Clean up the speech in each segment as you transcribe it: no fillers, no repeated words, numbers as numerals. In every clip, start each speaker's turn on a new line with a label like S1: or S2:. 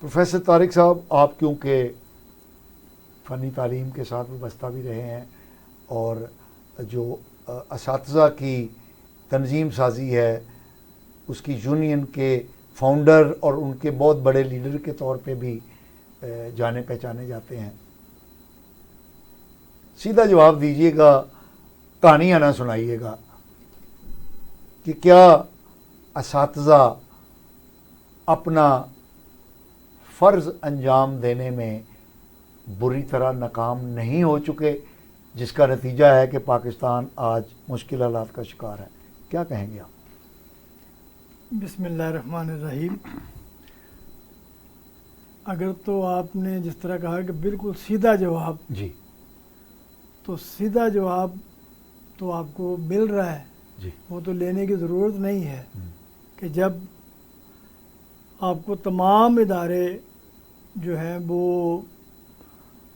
S1: Professor Tariq صاحب، آپ کیونکہ فنی تعلیم کے ساتھ وابستہ بھی رہے ہیں اور جو اساتذہ کی تنظیم سازی ہے اس کی یونین کے فاؤنڈر اور ان کے بہت بڑے لیڈر کے طور پہ بھی جانے پہچانے جاتے ہیں، سیدھا جواب دیجیے گا، کہانیاں نہ سنائیے گا، کہ کیا اساتذہ اپنا فرض انجام دینے میں بری طرح ناکام نہیں ہو چکے، جس کا نتیجہ ہے کہ پاکستان آج مشکل حالات کا شکار ہے؟ کیا کہیں گے آپ؟
S2: بسم اللہ الرحمن الرحیم۔ اگر تو آپ نے جس طرح کہا کہ بالکل سیدھا جواب،
S1: جی
S2: تو سیدھا جواب تو آپ کو مل رہا ہے،
S1: جی
S2: وہ تو لینے کی ضرورت نہیں ہے کہ جب آپ کو تمام ادارے جو ہیں وہ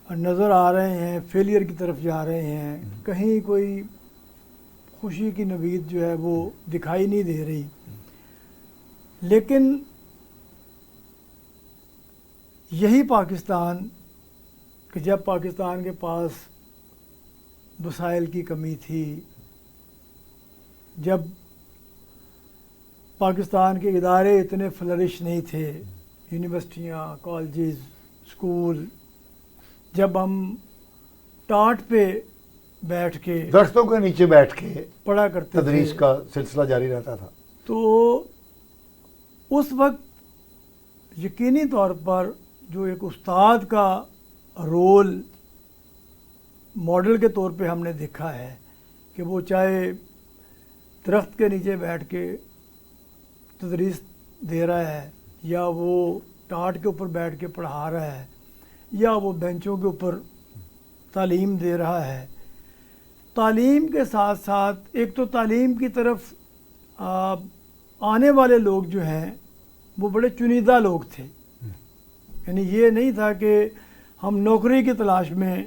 S2: نظر آ رہے ہیں، فیلئر کی طرف جا رہے ہیں، کہیں کوئی خوشی کی نوید جو ہے وہ دکھائی نہیں دے رہی، لیکن یہی پاکستان کہ جب پاکستان کے پاس وسائل کی کمی تھی، جب پاکستان کے ادارے اتنے فلرش نہیں تھے، یونیورسٹیاں، کالجز، اسکول، جب ہم ٹاٹ پہ بیٹھ کے
S1: درختوں کے نیچے بیٹھ کے
S2: پڑھا کرتے تھے،
S1: تدریس کا سلسلہ جاری رہتا تھا،
S2: تو اس وقت یقینی طور پر جو ایک استاد کا رول ماڈل کے طور پہ ہم نے دیکھا ہے کہ وہ چاہے درخت کے نیچے بیٹھ کے تدریس دے رہا ہے، یا وہ ٹاٹ کے اوپر بیٹھ کے پڑھا رہا ہے، یا وہ بینچوں کے اوپر تعلیم دے رہا ہے، تعلیم کے ساتھ ساتھ ایک تو تعلیم کی طرف آنے والے لوگ جو ہیں وہ بڑے چنیدہ لوگ تھے، یعنی یہ نہیں تھا کہ ہم نوکری کی تلاش میں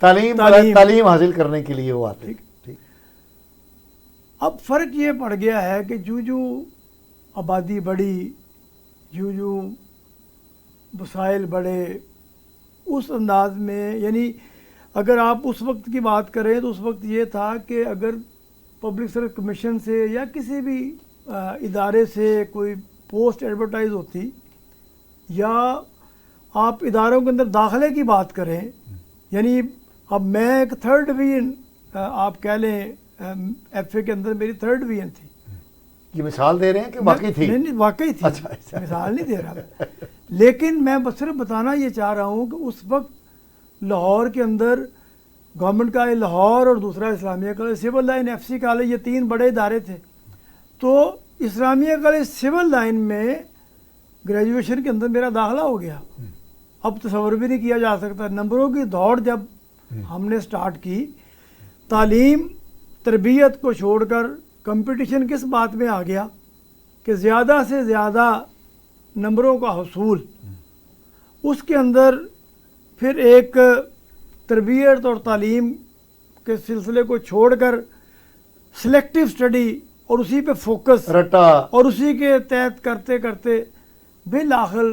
S1: تعلیم حاصل کرنے کے لیے وہ آتے۔
S2: اب فرق یہ پڑ گیا ہے کہ جو آبادی بڑھی، جو وسائل بڑھے، اس انداز میں، یعنی اگر آپ اس وقت کی بات کریں تو اس وقت یہ تھا کہ اگر پبلک سروس کمیشن سے یا کسی بھی ادارے سے کوئی پوسٹ ایڈورٹائز ہوتی، یا آپ اداروں کے اندر داخلے کی بات کریں، یعنی اب میں ایک 3rd ڈویژن آپ کہہ لیں ایف اے کے اندر میری 3rd ڈویژن تھی۔
S1: یہ مثال دے رہے ہیں کہ واقعی تھی؟
S2: نہیں، واقعی تھی، مثال نہیں دے رہا، لیکن میں صرف بتانا یہ چاہ رہا ہوں کہ اس وقت لاہور کے اندر گورنمنٹ کالج لاہور اور دوسرا Islamia college civil line, F C college, یہ 3 بڑے ادارے تھے۔ تو اسلامیہ کالج سول لائن میں گریجویشن کے اندر میرا داخلہ ہو گیا، اب تصور بھی نہیں کیا جا سکتا۔ نمبروں کی دوڑ جب ہم نے سٹارٹ کی، تعلیم تربیت کو چھوڑ کر کمپٹیشن کس بات میں آ گیا کہ زیادہ سے زیادہ نمبروں کا حصول، اس کے اندر پھر ایک تربیت اور تعلیم کے سلسلے کو چھوڑ کر سلیکٹیو سٹڈی اور اسی پہ فوکس
S1: رٹا،
S2: اور اسی کے تحت کرتے کرتے بالآخر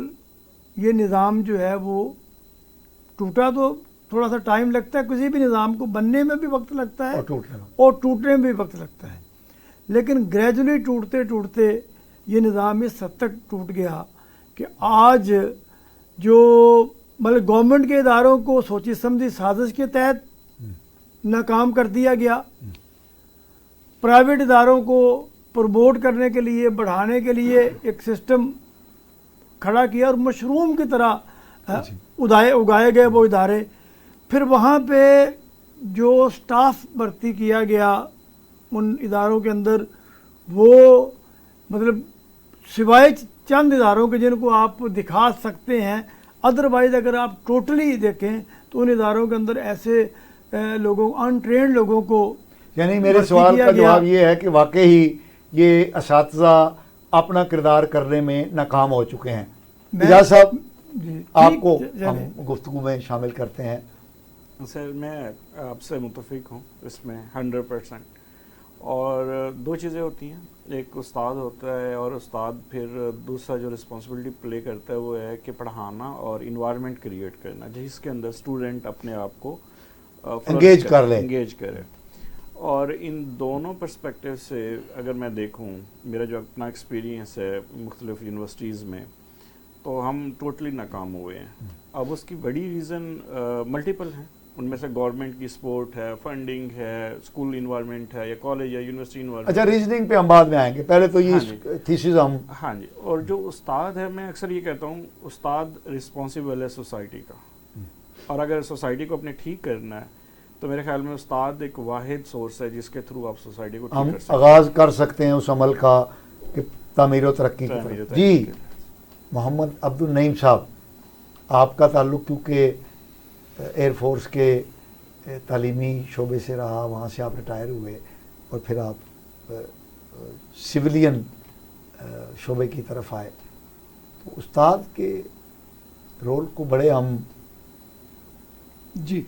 S2: یہ نظام جو ہے وہ ٹوٹا۔ تو تھوڑا سا ٹائم لگتا ہے، کسی بھی نظام کو بننے میں بھی وقت لگتا ہے اور ٹوٹنے میں بھی وقت لگتا ہے، لیکن گریجولی ٹوٹتے ٹوٹتے یہ نظام اس حد تک ٹوٹ گیا کہ آج جو مطلب گورنمنٹ کے اداروں کو سوچی سمجھی سازش کے تحت ناکام کر دیا گیا، پرائیویٹ اداروں کو پروموٹ کرنے کے لیے، بڑھانے کے لیے ایک سسٹم کھڑا کیا اور مشروم کی طرح اگائے گئے وہ ادارے، پھر وہاں پہ جو سٹاف بھرتی کیا گیا ان اداروں کے اندر، وہ مطلب سوائے چند اداروں کے جن کو آپ دکھا سکتے ہیں، ادروائز اگر آپ ٹوٹلی دیکھیں تو ان اداروں کے اندر ایسے لوگوں، انٹرینڈ لوگوں کو،
S1: یعنی میرے سوال کا جواب یہ ہے کہ واقعی یہ اساتذہ اپنا کردار کرنے میں ناکام ہو چکے ہیں۔ اجاز صاحب، آپ کو ہم گفتگو میں شامل کرتے ہیں۔
S3: سر، میں آپ سے متفق ہوں اس میں 100%، اور دو چیزیں ہوتی ہیں، ایک استاد ہوتا ہے اور استاد پھر دوسرا جو رسپانسبلٹی پلے کرتا ہے وہ ہے کہ پڑھانا اور انوائرمنٹ کریٹ کرنا جس کے اندر اسٹوڈنٹ اپنے آپ کو
S1: انگیج کر لے،
S3: انگیج کرے. اور ان دونوں پرسپیکٹیو سے اگر میں دیکھوں، میرا جو اپنا ایکسپیرینس ہے مختلف یونیورسٹیز میں، تو ہم ٹوٹلی ناکام ہوئے ہیں. اب اس کی بڑی ریزن ملٹیپل ہیں، ان میں سے گورنمنٹ کی سپورٹ ہے، فنڈنگ ہے، اسکول انوائرمنٹ ہے، یا کالج یا یونیورسٹی انوائرمنٹ.
S1: اچھا ریزننگ پہ ہم بعد میں آئیں گے، پہلے تو یہ تھیسز ہم.
S3: ہاں جی. اور جو استاد ہے، میں اکثر یہ کہتا ہوں استاد رسپانسبل ہے سوسائٹی کا، اور اگر سوسائٹی کو اپنے ٹھیک کرنا ہے تو میرے خیال میں استاد ایک واحد سورس ہے جس کے تھرو آپ سوسائٹی کو ٹھیک کر سکتے ہیں.
S1: ہم آغاز کر سکتے ہیں اس عمل کا کہ تعمیر و ترقی کی طرف. جی محمد عبد النعیم صاحب، آپ کا تعلق کیونکہ ایئر فورس کے تعلیمی شعبے سے رہا، وہاں سے آپ ریٹائر ہوئے اور پھر آپ سویلین شعبے کی طرف آئے، تو استاد کے رول کو بڑے ہم.
S4: جی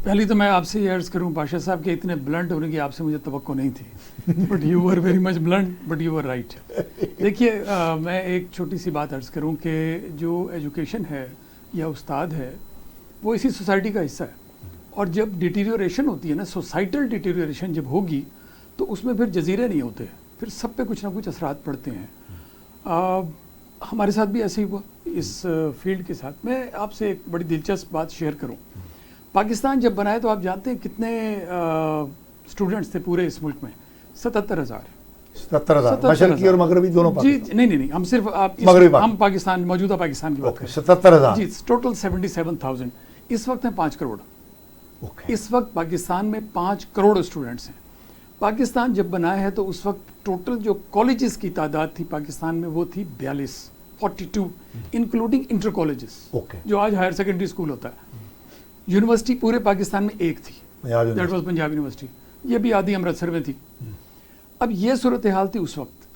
S4: پہلی تو میں آپ سے یہ عرض کروں پاشا صاحب کہ اتنے بلنٹ ہونے کی آپ سے مجھے توقع نہیں تھی، but you were very much blunt, but you were right. دیکھیے میں ایک چھوٹی سی بات عرض کروں کہ جو ایجوکیشن ہے یا استاد ہے وہ اسی سوسائٹی کا حصہ ہے، اور جب ڈیٹیریوریشن ہوتی ہے نا، سوسائٹل ڈیٹیریوریشن جب ہوگی تو اس میں پھر جزیرے نہیں ہوتے، پھر سب پہ کچھ نہ کچھ اثرات پڑتے ہیں. ہمارے ساتھ بھی ایسے ہی ہوا اس فیلڈ کے ساتھ. میں آپ سے ایک بڑی دلچسپ بات شیئر کروں. پاکستان جب بنائے تو آپ جانتے ہیں کتنے اسٹوڈنٹس تھے پورے اس ملک میں؟ 77,000.
S1: 77,000 مشرقی اور مغربی دونوں.
S4: جی نہیں ہم صرف ہم پاکستان، موجودہ پاکستان کی بات کریں.
S1: 77,000
S4: جی ٹوٹل 77,000. اس وقت ہیں 5 کروڑ. اس وقت پاکستان میں 5 کروڑ اسٹوڈنٹس ہیں. پاکستان جب بنا ہے تو اس وقت ٹوٹل جو کالجز کی تعداد تھی پاکستان میں وہ تھی 42 انکلوڈنگ انٹر کالجز، جو آج ہائر سیکنڈری اسکول ہوتا ہے. یونیورسٹی پورے پاکستان میں ایک تھی، دیٹ واز پنجاب یونیورسٹی، یہ بھی آدھی امرتسر میں تھی. اب یہ صورتحال تھی اس وقت.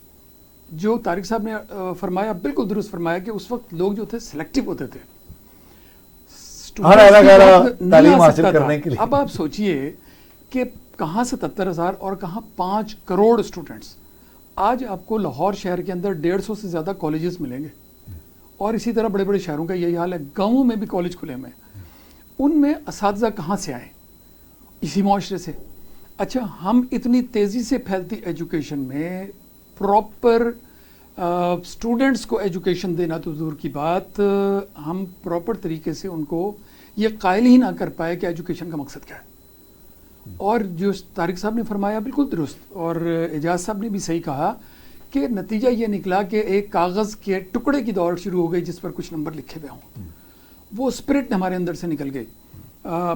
S4: جو طارق صاحب نے فرمایا بالکل درست فرمایا کہ اس وقت لوگ جو تھے سلیکٹو ہوتے تھے
S1: تعلیم حاصل کرنے کے لیے.
S4: اب آپ سوچئے کہ کہاں 77,000 اور کہاں 5 کروڑ اسٹوڈنٹس. آج آپ کو لاہور شہر کے اندر 150 سے زیادہ کالجز ملیں گے، اور اسی طرح بڑے بڑے شہروں کا یہی حال ہے. گاؤں میں بھی کالج کھلے ہوئے ہیں. ان میں اساتذہ کہاں سے آئے؟ اسی معاشرے سے. اچھا ہم اتنی تیزی سے پھیلتی ایجوکیشن میں پراپر اسٹوڈنٹس کو ایجوکیشن دینا تو دور کی بات، ہم پراپر طریقے سے ان کو یہ قائل ہی نہ کر پائے کہ ایجوکیشن کا مقصد کیا ہے. اور جو طارق صاحب نے فرمایا بالکل درست، اور اعجاز صاحب نے بھی صحیح کہا کہ نتیجہ یہ نکلا کہ ایک کاغذ کے ٹکڑے کی دوڑ شروع ہو گئی جس پر کچھ نمبر لکھے ہوئے ہوں. وہ اسپرٹ ہمارے اندر سے نکل گئی.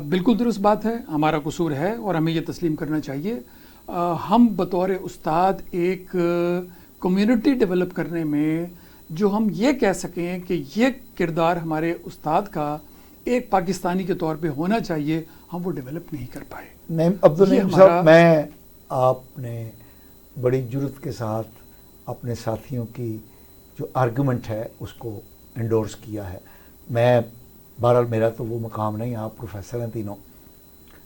S4: بالکل درست بات ہے، ہمارا قصور ہے اور ہمیں یہ تسلیم کرنا چاہیے. ہم بطور استاد ایک کمیونٹی ڈیولپ کرنے میں جو ہم یہ کہہ سکیں کہ یہ کردار ہمارے استاد کا ایک پاکستانی کے طور پہ ہونا چاہیے، ہم وہ ڈیولپ نہیں کر پائے.
S1: نہیں عبد النعیم صاحب، میں آپ نے بڑی جرت کے ساتھ اپنے ساتھیوں کی جو آرگومنٹ ہے اس کو انڈورس کیا ہے. میں بہرحال میرا تو وہ مقام نہیں، آپ پروفیسر ہیں تینوں،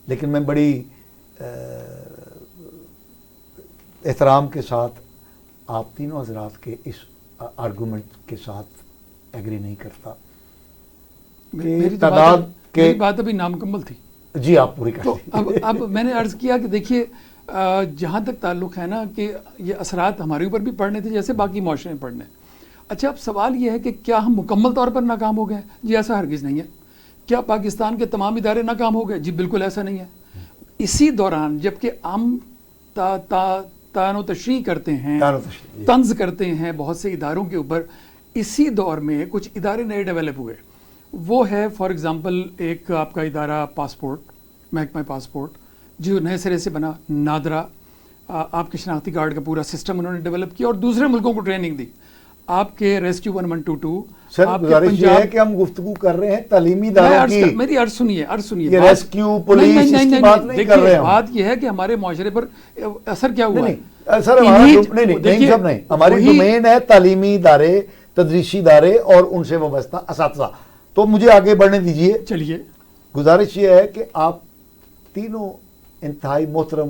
S1: لیکن میں بڑی احترام کے ساتھ آپ تینوں حضرات کے اس آرگومنٹ کے ساتھ ایگری نہیں کرتا.
S4: میری بات ابھی نامکمل تھی.
S1: جی آپ پوری کر.
S4: تو اب میں نے عرض کیا کہ دیکھیے جہاں تک تعلق ہے نا کہ یہ اثرات ہمارے اوپر بھی پڑنے تھے جیسے باقی معاشرے میں پڑنے. اچھا اب سوال یہ ہے کہ کیا ہم مکمل طور پر ناکام ہو گئے ہیں؟ جی ایسا ہرگز نہیں ہے. کیا پاکستان کے تمام ادارے ناکام ہو گئے؟ جی بالکل ایسا نہیں ہے. اسی دوران جبکہ ہم تان و تشریح کرتے ہیں، طنز کرتے ہیں بہت سے اداروں کے اوپر، اسی دور میں کچھ ادارے نئے ڈیولپ ہوئے. وہ ہے فار ایگزامپل ایک آپ کا ادارہ پاسپورٹ، محکمہ پاسپورٹ جو نئے سرے سے بنا. نادرا آپ کے شناختی کارڈ کا پورا سسٹم انہوں نے ڈیولپ کیا اور دوسرے ملکوں کو ٹریننگ دی. آپ کے ریسکیو 1122.
S1: سر گزارش یہ ہے کہ ہم گفتگو کر رہے ہیں تعلیمی اداروں کی.
S4: میری عرض سنیے
S1: یہ ریسکیو پولیس اس کی بات نہیں کر رہے ہیں.
S4: بات یہ ہے کہ ہمارے معاشرے پر اثر کیا ہوا ہے.
S1: سر ہماری ڈومین ہے تعلیمی ادارے، تدریسی ادارے اور ان سے وابستہ اساتذہ. تو مجھے آگے بڑھنے دیجئے.
S4: چلیے.
S1: گزارش یہ ہے کہ آپ تینوں انتہائی محترم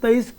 S2: 23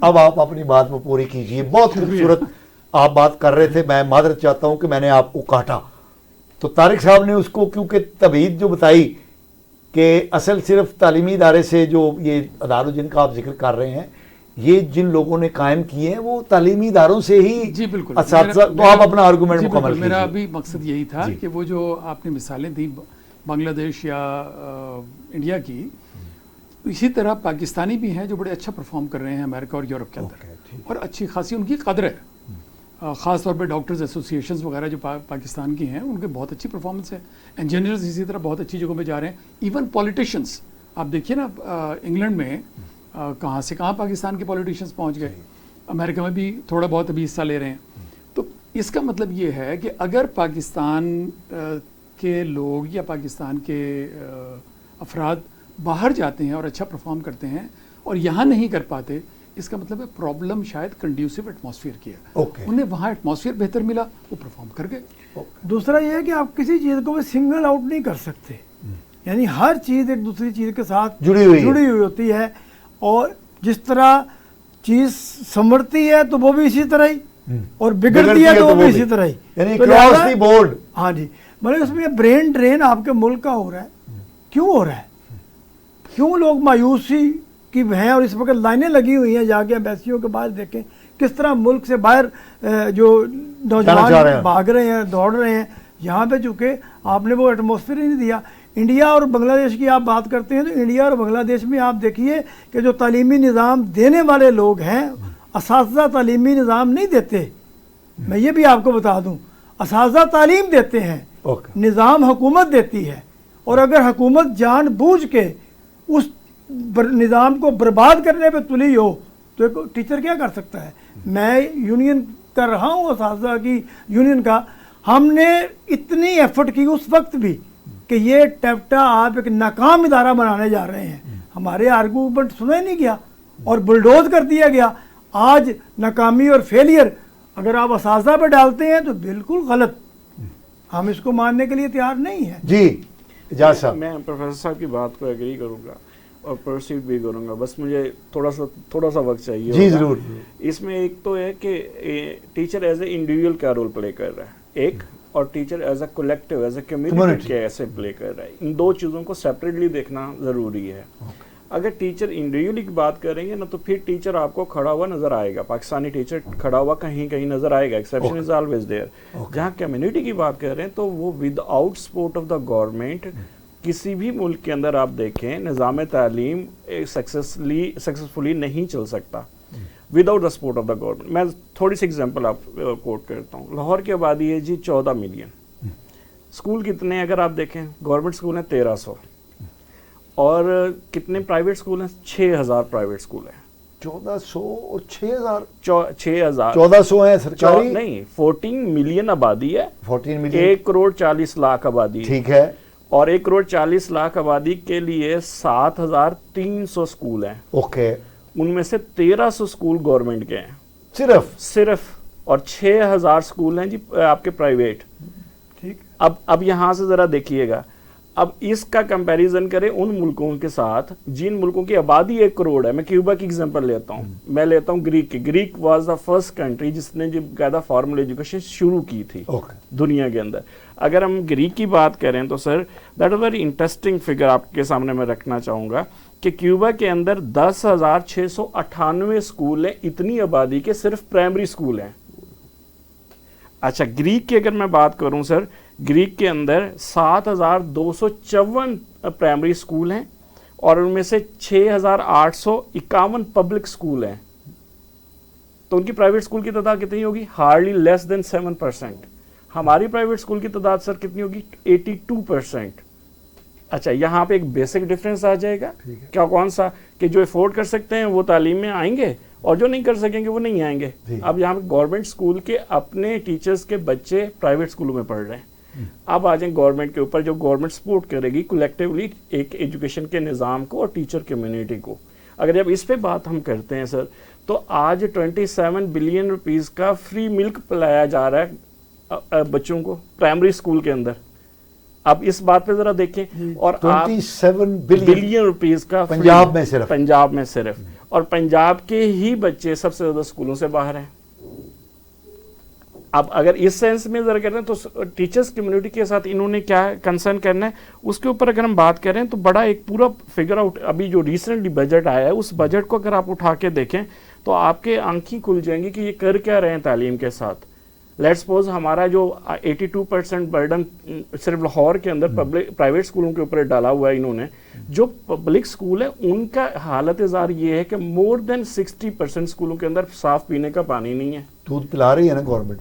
S1: اب آپ اپنی بات میں پوری کیجیے. بہت خوبصورت آپ بات کر رہے تھے, میں معذرت چاہتا ہوں کہ میں نے آپ کو کاٹا. تو طارق صاحب نے اس کو کیونکہ تبعید جو بتائی کہ اصل صرف تعلیمی ادارے سے جو یہ اداروں جن کا آپ ذکر کر رہے ہیں, یہ جن لوگوں نے قائم کیے ہیں وہ تعلیمی اداروں سے ہی.
S4: جی بالکل
S1: اساتذہ. تو آپ اپنا آرگومنٹ مکمل کیجیے.
S4: میرا بھی مقصد یہی تھا کہ وہ جو آپ نے مثالیں دی بنگلہ دیش یا انڈیا کی, اسی طرح پاکستانی بھی ہیں جو بڑے اچھا پرفارم کر رہے ہیں امریکہ اور یورپ کے اندر, اور اچھی خاصی ان کی قدر ہے. خاص طور پہ ڈاکٹرز ایسوسیشنز وغیرہ جو پاکستان کی ہیں, ان کے بہت اچھی پرفارمنس ہے. انجینئرز اسی طرح بہت اچھی جگہوں پہ جا رہے ہیں. ایون پولیٹیشنز آپ دیکھیے نا, انگلینڈ میں کہاں سے کہاں پاکستان کے پولیٹیشنز پہنچ گئے. امریکہ میں بھی تھوڑا بہت ابھی حصہ لے رہے ہیں. تو اس کا مطلب یہ ہے کہ اگر پاکستان کے لوگ یا پاکستان کے افراد باہر جاتے ہیں اور اچھا پرفارم کرتے ہیں اور یہاں نہیں کر پاتے, اس کا مطلب ہے پرابلم شاید کنڈیوسو ایٹماسفیئر کی ہے. انہیں وہاں ایٹماسفیئر بہتر ملا, وہ پرفارم کر گئے.
S2: دوسرا یہ ہے کہ آپ کسی چیز کو بھی سنگل آؤٹ نہیں کر سکتے, یعنی ہر چیز ایک دوسری چیز کے ساتھ جڑی ہوئی ہوتی ہے, اور جس طرح چیز سنورتی ہے تو وہ بھی اسی طرح ہی, اور بگڑتی ہے تو وہ بھی اسی طرح ہی.
S1: یعنی کراس دی بورڈ.
S2: ہاں جی, مطلب اس میں برین ڈرین آپ کے ملک کا ہو رہا ہے. کیوں ہو رہا ہے؟ کیوں لوگ مایوسی کی ہیں, اور اس وقت لائنیں لگی ہوئی ہیں جا کے ایمبیسیوں کے باہر دیکھیں کس طرح ملک سے باہر جو نوجوان بھاگ رہے ہیں, دوڑ رہے ہیں. یہاں پہ چونکہ آپ نے وہ ایٹماسفیئر ہی نہیں دیا. انڈیا اور بنگلہ دیش کی آپ بات کرتے ہیں تو انڈیا اور بنگلہ دیش میں آپ دیکھیے کہ جو تعلیمی نظام دینے والے لوگ ہیں, اساتذہ تعلیمی نظام نہیں دیتے. میں یہ بھی آپ کو بتا دوں, اساتذہ تعلیم دیتے ہیں, نظام حکومت دیتی ہے. اور اگر حکومت جان بوجھ کے اس نظام کو برباد کرنے پہ تلی ہو تو ایک ٹیچر کیا کر سکتا ہے؟ میں یونین کر رہا ہوں اساتذہ کی یونین کا. ہم نے اتنی ایفرٹ کی اس وقت بھی کہ یہ ٹیپٹا آپ ایک ناکام ادارہ بنانے جا رہے ہیں. ہمارے آرگومنٹ سنا ہی نہیں گیا اور بلڈوز کر دیا گیا. آج ناکامی اور فیلئر اگر آپ اساتذہ پہ ڈالتے ہیں تو بالکل غلط, ہم اس کو ماننے کے لیے تیار نہیں ہیں.
S1: جی اجاز صاحب.
S3: میں پروفیسر صاحب کی بات کو ایگری کروں گا اور پرسیو بھی کروں گا, بس مجھے تھوڑا سا وقت چاہیے.
S1: جی ضرور.
S3: اس میں ایک تو ہے کہ ٹیچر ایز اے انڈیویجول کیا رول پلے کر رہا ہے ایک, اور teacher as a collective as a community کیسے پلے کر رہا ہے. ان دو چیزوں کو سیپریٹلی دیکھنا ضروری ہے. اگر ٹیچر انڈیویجولی کی بات کریں گے نا تو پھر ٹیچر آپ کو کھڑا ہوا نظر آئے گا, پاکستانی ٹیچر کھڑا ہوا کہیں نظر آئے گا, ایکسیپشن از آلویز دیئر. جہاں کمیونٹی کی بات کر رہے ہیں تو وہ with out support of the government, کسی بھی ملک کے اندر آپ دیکھیں نظام تعلیم سکسیسفلی نہیں چل سکتا without the support of the government. میں تھوڑی سی ایگزامپل آپ کوٹ کرتا ہوں. لاہور کی آبادی ہے جی 14 ملین. اسکول کتنے اگر آپ دیکھیں, گورنمنٹ اسکول ہیں 1300, اور کتنے پرائیویٹ اسکول ہیں 6000 پرائیویٹ اسکول ہیں.
S1: 1400 اور 6000
S3: 1400
S1: ہیں سرکاری
S3: نہیں, 14 ملین آبادی ہے.
S1: 14 ملین
S3: 1 کروڑ 40 لاکھ آبادی,
S1: ٹھیک ہے,
S3: اور 1 کروڑ 40 لاکھ آبادی کے لیے 7300 اسکول ہیں.
S1: اوکے,
S3: ان میں سے 1300 اسکول گورنمنٹ کے ہیں صرف, اور 6000 اسکول ہیں جی آپ کے پرائیویٹ.
S2: ٹھیک.
S3: اب یہاں سے ذرا دیکھیے گا, اب اس کا کمپیریزن کریں ان ملکوں کے ساتھ جن ملکوں کی آبادی 1 کروڑ ہے. میں کیوبا کی ایگزامپل لیتا ہوں, میں لیتا ہوں گریک کی. Greek was the first country جس نے جو قاعدہ فارمل ایجوکیشن شروع کی تھی دنیا کے اندر. اگر ہم گریک کی بات کریں تو سر that is very interesting figure آپ کے سامنے میں رکھنا چاہوں گا کہ کیوبا کے اندر 10,698 اسکول ہیں اتنی آبادی کے, صرف پرائمری اسکول ہیں. اچھا گریک کی اگر میں بات کروں سر, گریک کے اندر 7,254 پرائمری اسکول ہیں, اور ان میں سے 6,851 پبلک اسکول ہیں. تو ان کی پرائیویٹ اسکول کی تعداد کتنی ہوگی؟ ہارڈلی لیس دین 7%. ہماری پرائیویٹ اسکول کی تعداد سر کتنی ہوگی؟ 82%. اچھا یہاں پہ ایک بیسک ڈفرینس آ جائے گا. کیا کون سا؟ کہ جو افورڈ کر سکتے ہیں وہ تعلیم میں آئیں گے, اور جو نہیں کر سکیں گے وہ نہیں آئیں گے. اب یہاں پہ گورنمنٹ اسکول کے اپنے ٹیچرز کے بچے پرائیویٹ اسکولوں میں پڑھ رہے ہیں. اب آ جائیں گورنمنٹ کے اوپر, جو گورنمنٹ سپورٹ کرے گی کولیکٹیولی ایک ایجوکیشن کے نظام کو اور ٹیچر کمیونٹی کو. اگر جب اس پہ بات ہم کرتے ہیں سر, تو آج 27 بلین روپیز کا فری ملک پلایا جا رہا ہے بچوں کو پرائمری اسکول کے اندر. اب اس بات پہ ذرا دیکھیں، اور
S1: 27
S3: بلین روپیز کا
S1: پنجاب میں صرف،
S3: پنجاب میں صرف، اور پنجاب کے ہی بچے سب سے زیادہ اسکولوں سے باہر ہیں. اب اگر اس سینس میں ذرا کریں تو ٹیچرز کمیونٹی کے ساتھ انہوں نے کیا کنسرن کرنا ہے اس کے اوپر اگر ہم بات کریں تو بڑا ایک پورا فگر آؤٹ ابھی جو ریسنٹلی بجٹ آیا ہے اس بجٹ کو اگر آپ اٹھا کے دیکھیں تو آپ کے آنکھیں کھل جائیں گی کہ یہ کر کیا رہے ہیں تعلیم کے ساتھ. لیٹ سپوز ہمارا جو 82% برڈن صرف لاہور کے اندر پرائیویٹ اسکولوں کے اوپر ڈالا ہوا ہے انہوں نے، جو پبلک اسکول ہے ان کا حالت زار یہ ہے کہ مور دین 60% اسکولوں کے اندر صاف پینے کا پانی نہیں ہے.
S1: دودھ پلا رہی ہے نا گورنمنٹ.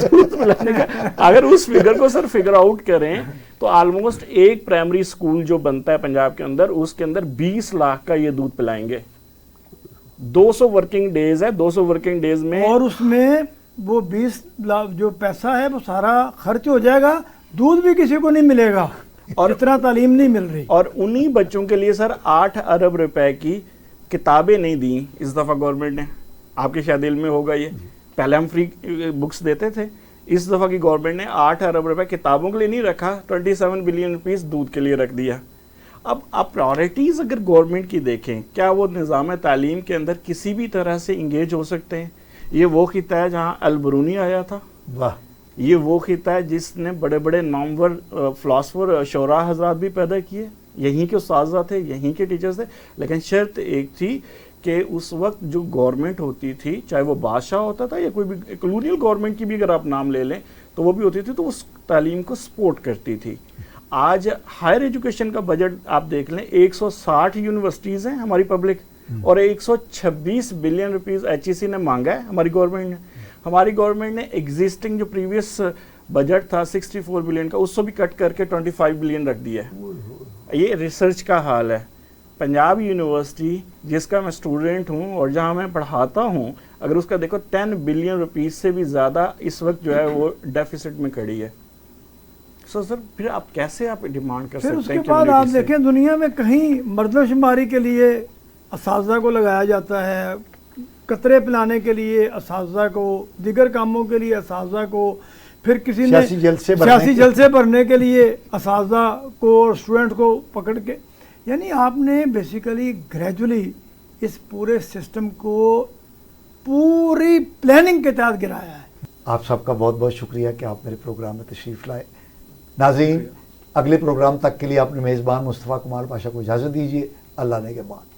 S3: دودھ پلانے کا اگر اس فگر کو سر فگر آؤٹ کریں تو آلموسٹ ایک پرائمری اسکول جو بنتا ہے پنجاب کے اندر اس کے اندر 20 لاکھ کا یہ دودھ پلائیں گے. 200 ورکنگ ڈیز ہے، 200 ورکنگ ڈیز میں،
S2: اور اس میں وہ 20 لاکھ جو پیسہ ہے وہ سارا خرچ ہو جائے گا، دودھ بھی کسی کو نہیں ملے گا اور اتنا تعلیم نہیں مل رہی.
S3: اور انہی بچوں کے لیے سر 8 ارب روپے کی کتابیں نہیں دیں اس دفعہ گورنمنٹ نے. آپ کے شاید علم میں ہوگا یہ، پہلے ہم فری بکس دیتے تھے، اس دفعہ کی گورنمنٹ نے 8 ارب روپے کتابوں کے لیے نہیں رکھا، 27 بلین روپیز دودھ کے لیے رکھ دیا. اب آپ پرائورٹیز اگر گورنمنٹ کی دیکھیں، کیا وہ نظام تعلیم کے اندر کسی بھی طرح سے انگیج ہو سکتے ہیں؟ یہ وہ خطہ ہے جہاں البرونی آیا تھا،
S1: واہ،
S3: یہ وہ خطہ ہے جس نے بڑے بڑے نامور فلاسفر شعراء حضرات بھی پیدا کیے، یہیں کے اساتذہ تھے، یہیں کے ٹیچرز تھے. لیکن شرط ایک تھی کہ اس وقت جو گورنمنٹ ہوتی تھی، چاہے وہ بادشاہ ہوتا تھا یا کوئی بھی کلونیل گورنمنٹ کی بھی اگر آپ نام لے لیں تو وہ بھی ہوتی تھی، تو اس تعلیم کو سپورٹ کرتی تھی. آج ہائر ایجوکیشن کا بجٹ آپ دیکھ لیں، 160 یونیورسٹیز ہیں ہماری پبلک، اور 126 بلین روپیز HEC نے مانگا ہے ہماری گورنمنٹ نے. ہماری گورنمنٹ نے ایگزسٹنگ جو پریویس بجٹ تھا 64 بلین کا، اس کو بھی کٹ کر کے 25 بلین رکھ دیا ہے. یہ ریسرچ کا حال ہے. پنجاب یونیورسٹی جس کا میں اسٹوڈنٹ ہوں اور جہاں میں پڑھاتا ہوں، اگر اس کا دیکھو 10 بلین روپیز سے بھی زیادہ اس وقت جو ہے وہ ڈیفیسٹ میں کھڑی ہے. سر پھر آپ کیسے آپ ڈیمانڈ کر سکتے ہیں؟
S2: پھر اس کے بعد آپ دیکھیں دنیا میں کہیں مردم شماری کے لیے اساتذہ کو لگایا جاتا ہے، قطرے پلانے کے لیے اساتذہ کو، دیگر کاموں کے لیے اساتذہ کو، پھر کسی نے سیاسی جلسے بھرنے کے لیے اساتذہ کو اور اسٹوڈنٹ کو پکڑ کے، یعنی آپ نے بیسیکلی گریجولی اس پورے سسٹم کو پوری پلاننگ کے تحت گرایا ہے.
S1: آپ سب کا بہت بہت شکریہ کہ آپ میرے پروگرام میں تشریف لائے. ناظرین، اگلے پروگرام تک کے لیے اپنے میزبان مصطفیٰ کمال پاشا کو اجازت دیجیے. اللہ نے کے بعد.